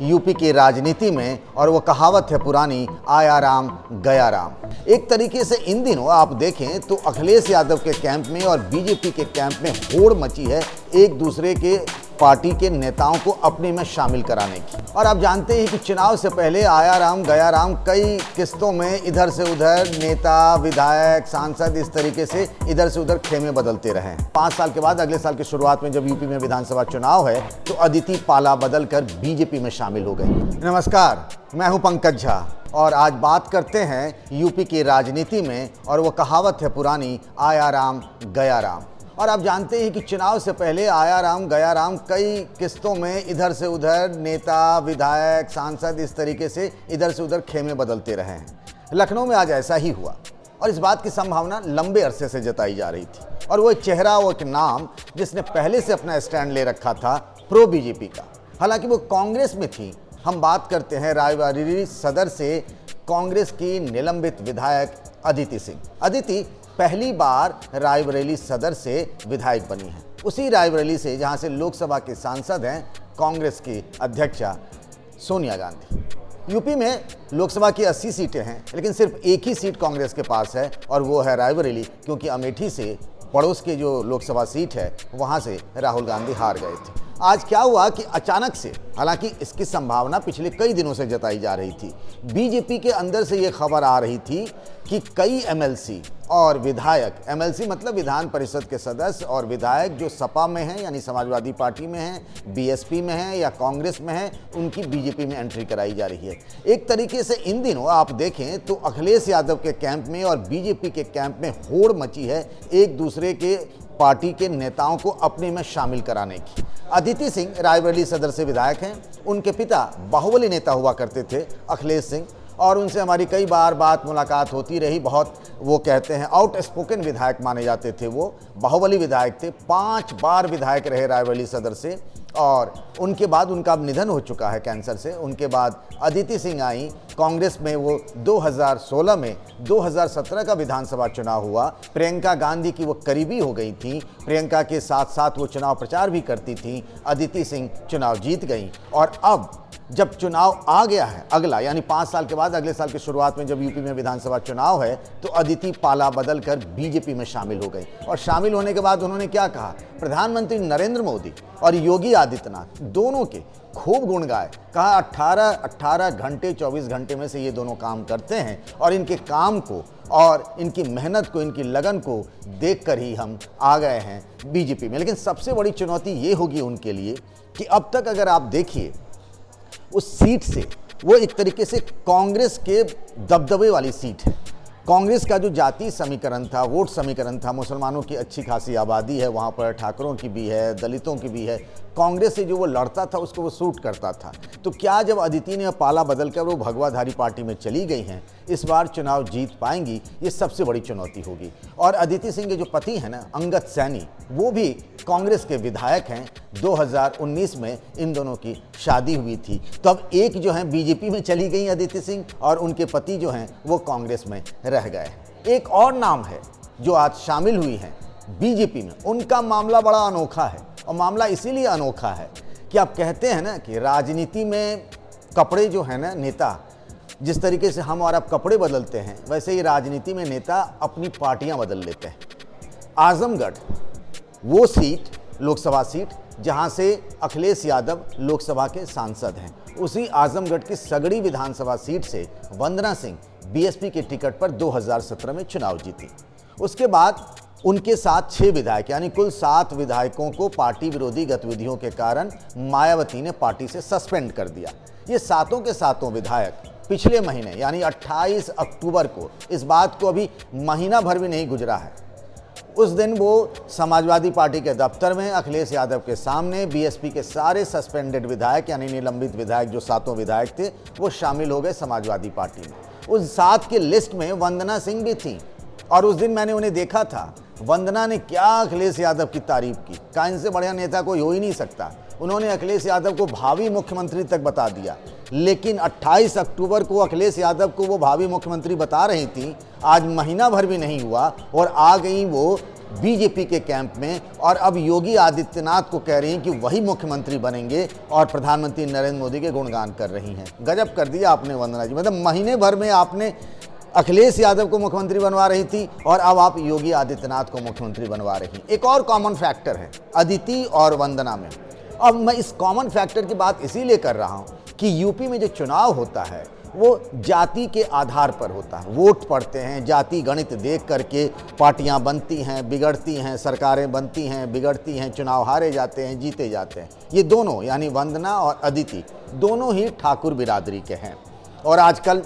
UP की राजनीति में, और वो कहावत है पुरानी, आया राम गया राम। एक तरीके से इन दिनों आप देखें तो अखिलेश यादव के कैंप में और बीजेपी के कैंप में होड़ मची है एक दूसरे के पार्टी के नेताओं को अपने में शामिल कराने की। और आप जानते हैं कि चुनाव से पहले आया राम गया राम कई किस्तों में इधर से उधर नेता, विधायक, सांसद इस तरीके से इधर से उधर खेमे बदलते रहे। 5 साल के बाद अगले साल की शुरुआत में जब यूपी में विधानसभा चुनाव है तो अदिति पाला बदल कर बीजेपी में शामिल हो गए। नमस्कार, मैं हूं पंकज झा और आज बात करते हैं यूपी की राजनीति में, और वो कहावत है पुरानी, आया राम गया राम। और आप जानते हैं कि चुनाव से पहले आया राम गया राम कई किस्तों में इधर से उधर नेता, विधायक, सांसद इस तरीके से इधर से उधर खेमे बदलते रहे हैं। लखनऊ में आज ऐसा ही हुआ और इस बात की संभावना लंबे अरसे से जताई जा रही थी। और वो एक चेहरा, वो एक नाम जिसने पहले से अपना स्टैंड ले रखा था प्रो बीजेपी का। हालांकि वो कांग्रेस में थी। हम बात करते हैं रायबरेली सदर से कांग्रेस की निलंबित विधायक अदिति सिंह। अदिति पहली बार रायबरेली सदर से विधायक बनी है, उसी रायबरेली से जहां से लोकसभा के सांसद हैं कांग्रेस की अध्यक्षा सोनिया गांधी। यूपी में लोकसभा की 80 सीटें हैं, लेकिन सिर्फ एक ही सीट कांग्रेस के पास है और वो है रायबरेली, क्योंकि अमेठी से पड़ोस के जो लोकसभा सीट है वहां से राहुल गांधी हार गए थे। आज क्या हुआ कि अचानक से, हालांकि इसकी संभावना पिछले कई दिनों से जताई जा रही थी, बीजेपी के अंदर से ये खबर आ रही थी कि कई एमएलसी और विधायक, एमएलसी मतलब विधान परिषद के सदस्य, और विधायक जो सपा में हैं यानी समाजवादी पार्टी में हैं, बीएसपी में हैं या कांग्रेस में हैं, उनकी बीजेपी में एंट्री कराई जा रही है। एक तरीके से इन दिनों आप देखें तो अखिलेश यादव के कैंप में और बीजेपी के कैंप में होड़ मची है एक दूसरे के पार्टी के नेताओं को अपने में शामिल कराने की। अदिति सिंह रायबरेली सदर से विधायक हैं। उनके पिता बाहुबली नेता हुआ करते थे अखिलेश सिंह, और उनसे हमारी कई बार बात मुलाकात होती रही। बहुत वो कहते हैं आउटस्पोकन विधायक माने जाते थे। वो बाहुबली विधायक थे, 5 बार विधायक रहे रायबरेली सदर से, और उनके बाद उनका अब निधन हो चुका है कैंसर से। उनके बाद अदिति सिंह आई कांग्रेस में। वो 2016 में 2017 का विधानसभा चुनाव हुआ। प्रियंका गांधी की वो करीबी हो गई थी, प्रियंका के साथ साथ वो चुनाव प्रचार भी करती थी। अदिति सिंह चुनाव जीत गई, और अब जब चुनाव आ गया है अगला, यानी 5 साल के बाद अगले साल की शुरुआत में जब यूपी में विधानसभा चुनाव है तो अदिति पाला बदल कर बीजेपी में शामिल हो गई। और शामिल होने के बाद उन्होंने क्या कहा, प्रधानमंत्री नरेंद्र मोदी और योगी आदित्यनाथ दोनों के खूब गुण गाए। कहा 18 घंटे 24 घंटे में से ये दोनों काम करते हैं, और इनके काम को और इनकी मेहनत को, इनकी लगन को देखकर ही हम आ गए हैं बीजेपी में। लेकिन सबसे बड़ी चुनौती ये होगी उनके लिए कि अब तक अगर आप देखिए उस सीट से, वो एक तरीके से कांग्रेस के दबदबे वाली सीट है। कांग्रेस का जो जाति समीकरण था, वोट समीकरण था, मुसलमानों की अच्छी खासी आबादी है वहाँ पर, ठाकुरों की भी है, दलितों की भी है। कांग्रेस से जो वो लड़ता था उसको वो सूट करता था। तो क्या जब अदिति ने पाला बदलकर वो भगवाधारी पार्टी में चली गई हैं, इस बार चुनाव जीत पाएंगी? ये सबसे बड़ी चुनौती होगी। और अदिति सिंह के जो पति हैं ना, अंगद सैनी, वो भी कांग्रेस के विधायक हैं। 2019 में इन दोनों की शादी हुई थी। तो अब एक जो है बीजेपी में चली गई अदिति सिंह, और उनके पति जो हैं वो कांग्रेस में रह गए। एक और नाम है जो आज शामिल हुई हैं बीजेपी में। उनका मामला बड़ा अनोखा है, और मामला इसीलिए अनोखा है कि आप कहते हैं ना कि राजनीति में कपड़े जो है ना, नेता जिस तरीके से हम और आप कपड़े बदलते हैं, वैसे ही राजनीति में नेता अपनी पार्टियां बदल लेते हैं। आजमगढ़ वो सीट, लोकसभा सीट जहां से अखिलेश यादव लोकसभा के सांसद हैं, उसी आजमगढ़ की सगड़ी विधानसभा सीट से वंदना सिंह बीएसपी के टिकट पर 2017 में चुनाव जीती। उसके बाद उनके साथ 6 विधायक, यानी कुल 7 विधायकों को पार्टी विरोधी गतिविधियों के कारण मायावती ने पार्टी से सस्पेंड कर दिया। ये सातों के सातों विधायक पिछले महीने यानी 28 अक्टूबर को, इस बात को अभी महीना भर भी नहीं गुजरा है, उस दिन वो समाजवादी पार्टी के दफ्तर में अखिलेश यादव के सामने बीएसपी के सारे सस्पेंडेड विधायक यानी निलंबित विधायक जो 7 विधायक थे वो शामिल हो गए समाजवादी पार्टी में। उस 7 की लिस्ट में वंदना सिंह भी थी, और उस दिन मैंने उन्हें देखा था। वंदना ने क्या अखिलेश यादव की तारीफ की, कहा इनसे बढ़िया नेता कोई हो ही नहीं सकता। उन्होंने अखिलेश यादव को भावी मुख्यमंत्री तक बता दिया। लेकिन 28 अक्टूबर को अखिलेश यादव को वो भावी मुख्यमंत्री बता रही थी, आज महीना भर भी नहीं हुआ और आ गई वो बीजेपी के कैंप में और अब योगी आदित्यनाथ को कह रही हैं कि वही मुख्यमंत्री बनेंगे और प्रधानमंत्री नरेंद्र मोदी के गुणगान कर रही हैं। गजब कर दिया आपने वंदना जी, मतलब महीने भर में आपने अखिलेश यादव को मुख्यमंत्री बनवा रही थी और अब आप योगी आदित्यनाथ को मुख्यमंत्री बनवा रही हैं। एक और कॉमन फैक्टर है अदिति और वंदना में। अब मैं इस कॉमन फैक्टर की बात इसीलिए कर रहा हूं कि यूपी में जो चुनाव होता है वो जाति के आधार पर होता है। वोट पड़ते हैं, जाति गणित देख करके पार्टियां बनती हैं, बिगड़ती हैं, सरकारें बनती हैं, बिगड़ती हैं, चुनाव हारे जाते हैं, जीते जाते हैं। ये दोनों यानी वंदना और अदिति दोनों ही ठाकुर बिरादरी के हैं। और आजकल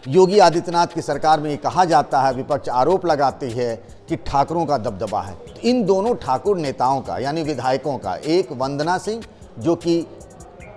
योगी आदित्यनाथ की सरकार में ये कहा जाता है, विपक्ष आरोप लगाती है कि ठाकुरों का दबदबा है। इन दोनों ठाकुर नेताओं का यानी विधायकों का, एक वंदना सिंह जो कि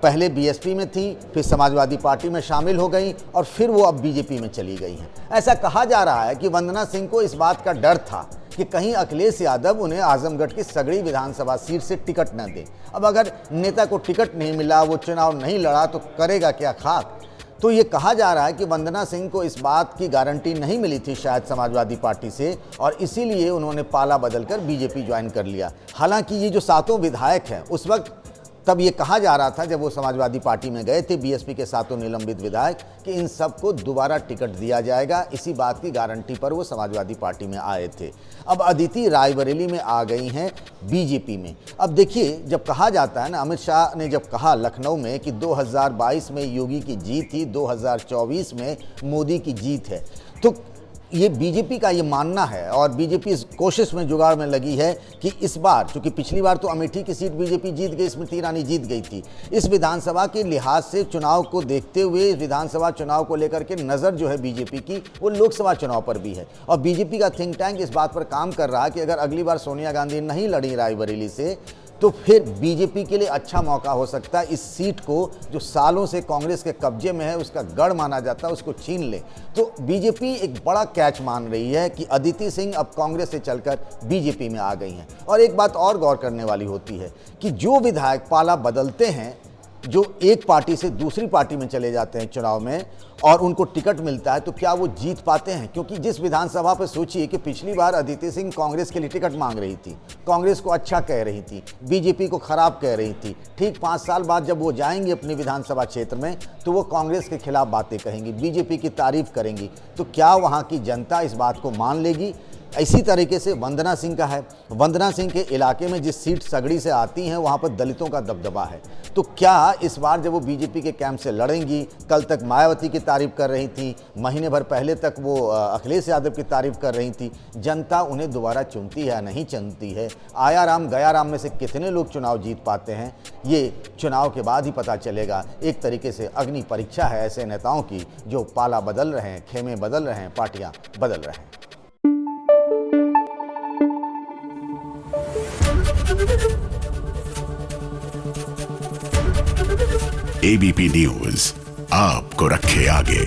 पहले बीएसपी में थी, फिर समाजवादी पार्टी में शामिल हो गई और फिर वो अब बीजेपी में चली गई हैं। ऐसा कहा जा रहा है कि वंदना सिंह को इस बात का डर था कि कहीं अखिलेश यादव उन्हें आजमगढ़ की सगड़ी विधानसभा सीट से टिकट न दे। अब अगर नेता को टिकट नहीं मिला, वो चुनाव नहीं लड़ा तो करेगा क्या खाक। तो ये कहा जा रहा है कि वंदना सिंह को इस बात की गारंटी नहीं मिली थी शायद समाजवादी पार्टी से और इसीलिए उन्होंने पाला बदलकर बीजेपी ज्वाइन कर लिया। हालांकि ये जो 7 विधायक हैं उस वक्त तब ये कहा जा रहा था जब वो समाजवादी पार्टी में गए थे, बीएसपी के 7 निलंबित विधायक, कि इन सबको दोबारा टिकट दिया जाएगा। इसी बात की गारंटी पर वो समाजवादी पार्टी में आए थे। अब अदिति रायबरेली में आ गई हैं बीजेपी में। अब देखिए, जब कहा जाता है ना, अमित शाह ने जब कहा लखनऊ में कि 2022 में योगी की जीत थी, 2024 में मोदी की जीत है, तो ये बीजेपी का ये मानना है और बीजेपी इस कोशिश में जुगाड़ में लगी है कि इस बार, चूंकि पिछली बार तो अमेठी की सीट बीजेपी जीत गई, स्मृति ईरानी जीत गई थी, इस विधानसभा के लिहाज से चुनाव को देखते हुए विधानसभा चुनाव को लेकर के नज़र जो है बीजेपी की वो लोकसभा चुनाव पर भी है। और बीजेपी का थिंक टैंक इस बात पर काम कर रहा है कि अगर अगली बार सोनिया गांधी नहीं लड़ी रायबरेली से तो फिर बीजेपी के लिए अच्छा मौका हो सकता है इस सीट को जो सालों से कांग्रेस के कब्जे में है, उसका गढ़ माना जाता है, उसको छीन ले। तो बीजेपी एक बड़ा कैच मान रही है कि अदिति सिंह अब कांग्रेस से चलकर बीजेपी में आ गई हैं। और एक बात और गौर करने वाली होती है कि जो विधायक पाला बदलते हैं, जो एक पार्टी से दूसरी पार्टी में चले जाते हैं चुनाव में और उनको टिकट मिलता है, तो क्या वो जीत पाते हैं? क्योंकि जिस विधानसभा पर सोचिए कि पिछली बार अदिति सिंह कांग्रेस के लिए टिकट मांग रही थी, कांग्रेस को अच्छा कह रही थी, बीजेपी को खराब कह रही थी, ठीक 5 साल बाद जब वो जाएंगी अपने विधानसभा क्षेत्र में तो वो कांग्रेस के खिलाफ बातें कहेंगी, बीजेपी की तारीफ करेंगी। तो क्या वहाँ की जनता इस बात को मान लेगी? इसी तरीके से वंदना सिंह का है। वंदना सिंह के इलाके में जिस सीट सगड़ी से आती हैं वहाँ पर दलितों का दबदबा है। तो क्या इस बार जब वो बीजेपी के कैंप से लड़ेंगी, कल तक मायावती की तारीफ कर रही थी, महीने भर पहले तक वो अखिलेश यादव की तारीफ कर रही थी, जनता उन्हें दोबारा चुनती है या नहीं चुनती है? आया राम गया राम में से कितने लोग चुनाव जीत पाते हैं, ये चुनाव के बाद ही पता चलेगा। एक तरीके से अग्नि परीक्षा है ऐसे नेताओं की जो पाला बदल रहे हैं, खेमे बदल रहे हैं, पार्टियां बदल रहे हैं। एबीपी न्यूज आपको रखे आगे।